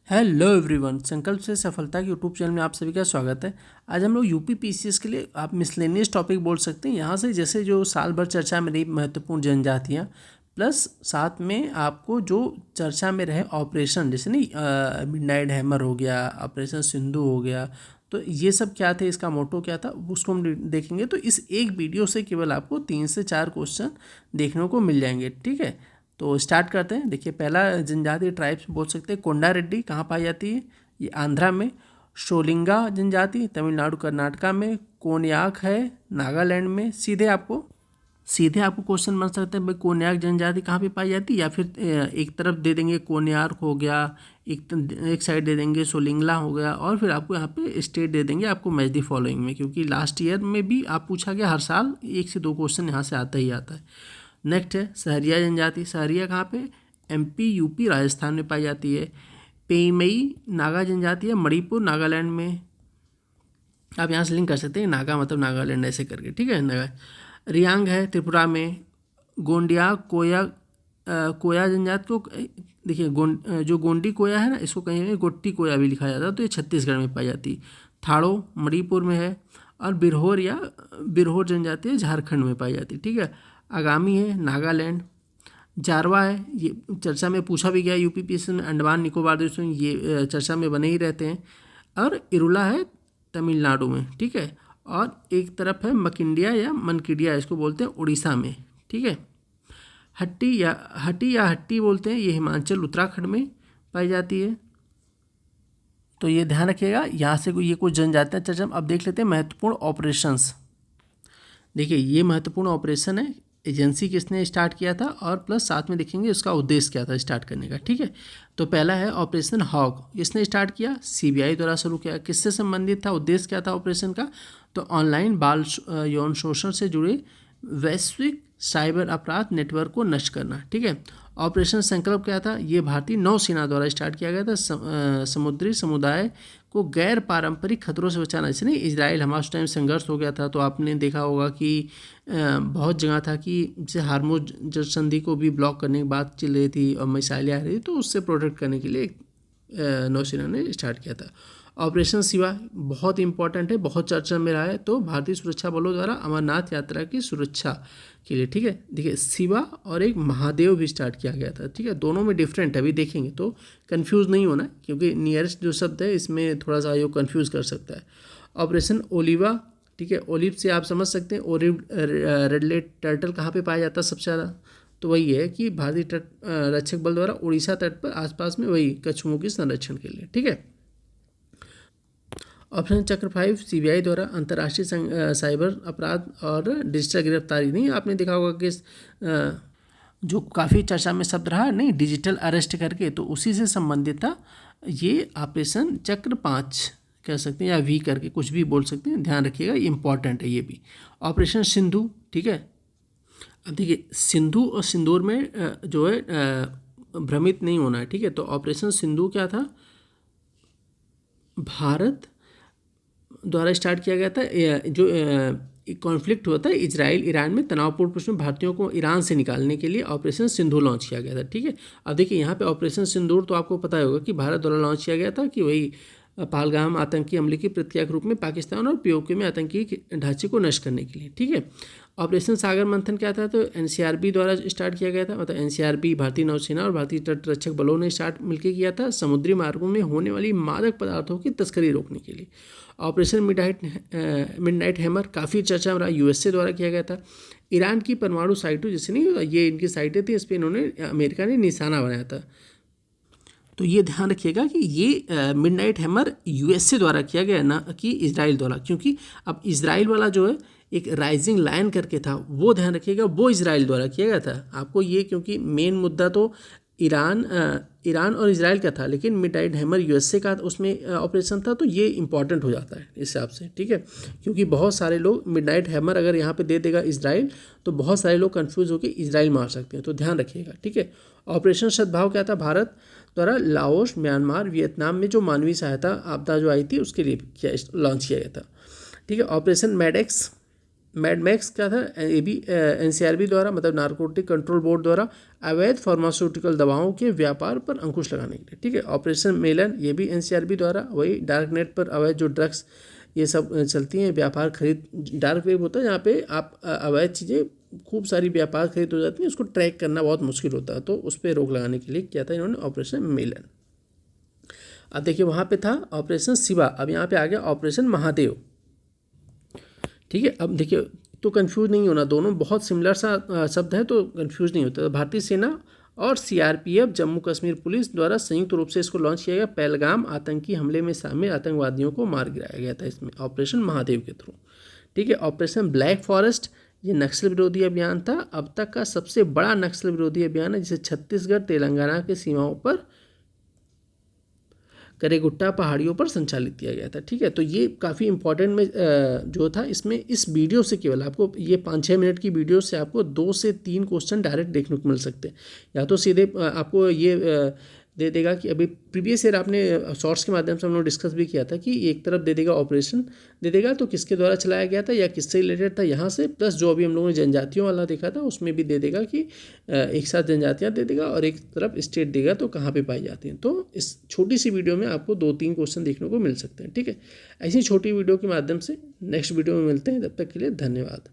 Hello everyone, संकल्प से सफलता के यूट्यूब चैनल में आप सभी का स्वागत है। आज हम लोग यूपी पीसीएस के लिए आप मिसलेनियस टॉपिक बोल सकते हैं। यहाँ से जैसे जो साल भर चर्चा में रही महत्वपूर्ण जनजातियाँ, प्लस साथ में आपको जो चर्चा में रहे ऑपरेशन, जैसे नहीं मिडनाइट हैमर हो गया, ऑपरेशन सिंधु हो गया, तो ये सब क्या थे, इसका मोटो क्या था, उसको हम देखेंगे। तो इस एक वीडियो से केवल आपको 3 से 4 क्वेश्चन देखने को मिल जाएंगे। ठीक है, तो स्टार्ट करते हैं। देखिए, पहला जनजाति ट्राइब्स बोल सकते हैं कोंडा रेड्डी, कहाँ पाई जाती है? ये आंध्रा में। शोलिंगा जनजाति तमिलनाडु कर्नाटका में। कोन्याक है नागालैंड में। सीधे आपको क्वेश्चन बन सकते हैं भाई कोन्याक जनजाति कहाँ पे पाई जाती है, या फिर एक तरफ दे देंगे कोन्याक हो गया, एक साइड दे देंगे सोलिंगला हो गया, और फिर आपको यहाँ पे स्टेट दे देंगे आपको मैच दी फॉलोइंग में, क्योंकि लास्ट ईयर में भी आप पूछा गया, हर साल 1 से 2 क्वेश्चन यहाँ से आता ही आता है। नेक्स्ट है सहरिया जनजाति। सहरिया कहाँ पे? एमपी, यूपी, राजस्थान में पाई जाती है। पेईमई नागा जनजाति है मणिपुर, नागालैंड में। आप यहाँ से लिंक कर सकते हैं, नागा मतलब नागालैंड ऐसे करके। ठीक है, नागा। रियांग है त्रिपुरा में। गोंडिया कोया जनजाति को देखिए, जो गोंडी कोया है ना, इसको कहीं गोट्टी कोया भी लिखा जाता है, तो ये छत्तीसगढ़ में पाई जाती है। थाड़ो मणिपुर में है। और बिरहोर जनजाति है झारखंड में पाई जाती है। ठीक है, आगामी है नागालैंड। जारवा है, ये चर्चा में पूछा भी गया यूपी पीसीएस में, अंडमान निकोबार द्वीप में ये चर्चा में बने ही रहते हैं। और इरुला है तमिलनाडु में। ठीक है, और एक तरफ है मकिंडिया या मनकिडिया, इसको बोलते हैं उड़ीसा में। ठीक है, हट्टी बोलते हैं, ये हिमाचल उत्तराखंड में पाई जाती है। तो ये ध्यान रखिएगा, यहाँ से ये कुछ जनजातियाँ चर्चा। अब देख लेते हैं महत्वपूर्ण ऑपरेशंस। देखिए, ये महत्वपूर्ण ऑपरेशन है, एजेंसी किसने स्टार्ट किया था, और प्लस साथ में देखेंगे उसका उद्देश्य क्या था स्टार्ट करने का। ठीक है, तो पहला है ऑपरेशन हॉग। इसने स्टार्ट किया, सीबीआई द्वारा शुरू किया। किससे संबंधित था, उद्देश्य क्या था ऑपरेशन का? तो ऑनलाइन बाल यौन शोषण से जुड़े वैश्विक साइबर अपराध नेटवर्क को नष्ट करना। ठीक है, ऑपरेशन संकल्प क्या था? ये भारतीय नौसेना द्वारा स्टार्ट किया गया था। समुद्री समुदाय को गैर पारंपरिक खतरों से बचाना। इसलिए इजराइल हमास टाइम संघर्ष हो गया था, तो आपने देखा होगा कि बहुत जगह था कि जैसे हार्मोज जल संधि को भी ब्लॉक करने की बात चल रही थी और मिसाइलें आ रही थी, तो उससे प्रोटेक्ट करने के लिए नौसेना ने स्टार्ट किया था। ऑपरेशन शिवा बहुत इंपॉर्टेंट है, बहुत चर्चा में रहा है। तो भारतीय सुरक्षा बलों द्वारा अमरनाथ यात्रा की सुरक्षा के लिए। ठीक है, देखिए शिवा और एक महादेव भी स्टार्ट किया गया था। ठीक है, दोनों में डिफरेंट है, अभी देखेंगे तो कंफ्यूज नहीं होना, क्योंकि नियरेस्ट जो शब्द है इसमें थोड़ा सा आयोग कंफ्यूज कर सकता है। Operation Oliva. ठीक है, ओलिव से आप समझ सकते हैं ओलिव रेडलेट टर्टल कहाँ पे पाया जाता है सबसे ज़्यादा? तो वही है कि भारतीय तट रक्षक बल द्वारा उड़ीसा तट पर आसपास में वही कछुओं के संरक्षण के लिए। ठीक है, ऑप्शन चक्र 5 सीबीआई द्वारा अंतर्राष्ट्रीय साइबर अपराध और डिजिटल गिरफ्तारी। नहीं, आपने देखा होगा कि जो काफ़ी चर्चा में शब्द रहा नहीं, डिजिटल अरेस्ट करके, तो उसी से संबंधित था ये ऑपरेशन चक्र 5 कह सकते हैं, या वी करके कुछ भी बोल सकते हैं, ध्यान रखिएगा, ये इंपॉर्टेंट है ये भी। ऑपरेशन सिंधु। ठीक है, अब देखिए सिंधु और सिंदूर में जो है भ्रमित नहीं होना है। ठीक है, तो ऑपरेशन सिंधु क्या था? भारत द्वारा स्टार्ट किया गया था। जो कॉन्फ्लिक्ट हुआ था इजराइल ईरान में, तनावपूर्ण प्रश्न में भारतीयों को ईरान से निकालने के लिए ऑपरेशन सिंदूर लॉन्च किया गया था। ठीक है, अब देखिए यहाँ पे ऑपरेशन सिंदूर तो आपको पता होगा कि भारत द्वारा लॉन्च किया गया था, कि वही पहलगाम आतंकी हमले की प्रतिक्रिया के रूप में पाकिस्तान और पीओके में आतंकी ढांचे को नष्ट करने के लिए। ठीक है, ऑपरेशन सागर मंथन क्या था? तो एनसीआरबी द्वारा स्टार्ट किया गया था, मतलब एनसीआरबी, भारतीय नौसेना और भारतीय तट रक्षक बलों ने स्टार्ट मिलकर किया था, समुद्री मार्गों में होने वाली मादक पदार्थों की तस्करी रोकने के लिए। ऑपरेशन मिडनाइट हैमर काफ़ी चर्चा में रहा, यूएसए द्वारा किया गया था। ईरान की परमाणु साइटों, जैसे नहीं ये इनकी साइटें थी, इस पर इन्होंने अमेरिका ने निशाना बनाया था। तो ये ध्यान रखिएगा कि ये मिडनाइट हैमर यूएसए द्वारा किया गया, ना कि इजराइल द्वारा, क्योंकि अब इजराइल वाला जो है एक राइजिंग लायन करके था, वो ध्यान रखिएगा, वो इजराइल द्वारा किया गया था। आपको ये, क्योंकि मेन मुद्दा तो ईरान और इजराइल का था, लेकिन मिडनाइट हैमर यूएसए का उसमें ऑपरेशन था, तो ये इंपॉर्टेंट हो जाता है इस हिसाब से। ठीक है, क्योंकि बहुत सारे लोग मिडनाइट हैमर अगर यहाँ पे दे देगा इजराइल, तो बहुत सारे लोग कंफ्यूज होकर इजराइल मार सकते हैं, तो ध्यान रखिएगा। ठीक है, ऑपरेशन सद्भाव क्या था? भारत द्वारा लाओस, म्यांमार, वियतनाम में जो मानवीय सहायता आपदा जो आई थी उसके लिए किया, लॉन्च किया गया था। ठीक है, ऑपरेशन मैड मैक्स क्या था, ये भी एनसीआरबी द्वारा मतलब नारकोटिक कंट्रोल बोर्ड द्वारा अवैध फार्मास्यूटिकल दवाओं के व्यापार पर अंकुश लगाने के लिए, ठीक है। ऑपरेशन मेलन, ये भी एनसीआरबी द्वारा, वही डार्क नेट पर अवैध जो ड्रग्स ये सब चलती हैं, व्यापार खरीद, डार्क वेब होता है जहाँ पे आप अवैध चीज़ें खूब सारी व्यापार खरीद हो जाती हैं, उसको ट्रैक करना बहुत मुश्किल होता है, तो उस पर रोक लगाने के लिए किया था इन्होंने ऑपरेशन मेलन। अब देखिए वहाँ पे था ऑपरेशन शिवा, अब यहाँ पे आ गया ऑपरेशन महादेव, ठीक है। अब देखिए तो कंफ्यूज नहीं होना, दोनों बहुत सिमिलर सा शब्द है तो कंफ्यूज नहीं होता। तो भारतीय सेना और सीआरपीएफ जम्मू कश्मीर पुलिस द्वारा संयुक्त रूप से इसको लॉन्च किया गया। पहलगाम आतंकी हमले में शामिल आतंकवादियों को मार गिराया गया था इसमें ऑपरेशन महादेव के थ्रू, ठीक है। ऑपरेशन ब्लैक फॉरेस्ट, ये नक्सल विरोधी अभियान था, अब तक का सबसे बड़ा नक्सल विरोधी अभियान है, जिसे छत्तीसगढ़ तेलंगाना के सीमाओं पर करेगुट्टा पहाड़ियों पर संचालित किया गया था, ठीक है। तो ये काफ़ी इंपॉर्टेंट में जो था, इसमें इस वीडियो से केवल आपको ये 5-6 मिनट की वीडियो से आपको 2 से 3 क्वेश्चन डायरेक्ट देखने को मिल सकते हैं। या तो सीधे आपको ये दे देगा कि अभी प्रीवियस ईयर आपने शॉर्ट्स के माध्यम से हम लोग डिस्कस भी किया था कि एक तरफ दे देगा ऑपरेशन दे देगा तो किसके द्वारा चलाया गया था या किससे रिलेटेड था यहाँ से, प्लस जो अभी हम लोगों ने जनजातियों वाला देखा था उसमें भी दे देगा कि एक साथ जनजातियाँ दे देगा और एक तरफ स्टेट देगा तो कहाँ पे पाई जाती हैं। तो इस छोटी सी वीडियो में आपको 2-3 क्वेश्चन देखने को मिल सकते हैं, ठीक है। ऐसी छोटी वीडियो के माध्यम से नेक्स्ट वीडियो में मिलते हैं, तब तक के लिए धन्यवाद।